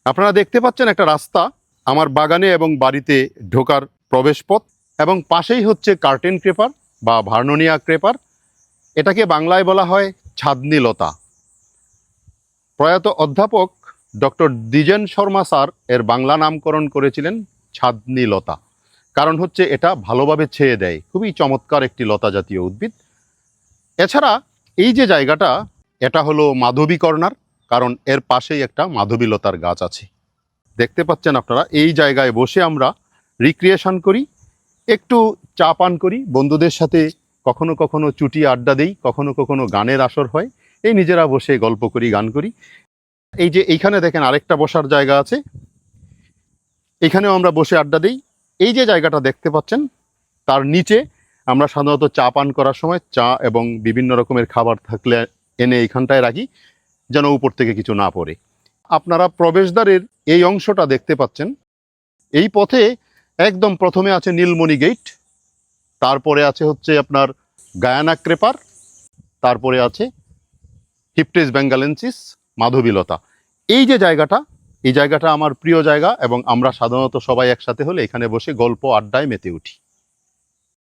আপনারা দেখতে পাচ্ছেন একটা রাস্তা আমার বাগানে এবং বাড়িতে ঢোকার প্রবেশপথ, এবং পাশেই হচ্ছে কার্টেন ক্রেপার বা ভার্নোনিয়া ক্রেপার। এটাকে বাংলায় বলা হয় ছাদনি লতা। প্রয়াত অধ্যাপক ডক্টর দ্বিজেন শর্মা স্যার এর বাংলা নামকরণ করেছিলেন ছাদনি লতা। কারণ হচ্ছে এটা ভালোভাবে ছেয়ে দেয়, খুবই চমৎকার একটি লতা জাতীয় উদ্ভিদ। এছাড়া এই যে জায়গাটা, এটা হলো মাধবী কর্নার, কারণ এর পাশেই একটা মাধবী লতার গাছ আছে। দেখতে পাচ্ছেন আপনারা, এই জায়গায় বসে আমরা রিক্রিয়েশন করি, একটু চা পান করি, বন্ধুদের সাথে কখনো কখনো চুটি আড্ডা দেই, কখনো কখনো গানের আসর হয়, এই নিজেরা বসে গল্প করি, গান করি। এই যে এইখানে দেখেন আরেকটা বসার জায়গা আছে, এখানেও আমরা বসে আড্ডা দিই। এই যে জায়গাটা দেখতে পাচ্ছেন, তার নিচে আমরা সাধারণত চা পান করার সময় চা এবং বিভিন্ন রকমের খাবার থাকলে এনে এইখানটায় রাখি, যেন উপর থেকে কিছু না পড়ে। আপনারা প্রবেশদ্বারের এই অংশটা দেখতে পাচ্ছেন। এই পথে একদম প্রথমে আছে নীলমণি গেট, তারপরে আছে হচ্ছে আপনার গায়ানা ক্রেপার, তারপরে আছে হিপটিস বেঙ্গালেন্সিস, মাধবীলতা। এই যে জায়গাটা, এই জায়গাটা আমার প্রিয় জায়গা, এবং আমরা সাধারণত সবাই একসাথে হলে এখানে বসে গল্প আড্ডায় মেতে উঠি।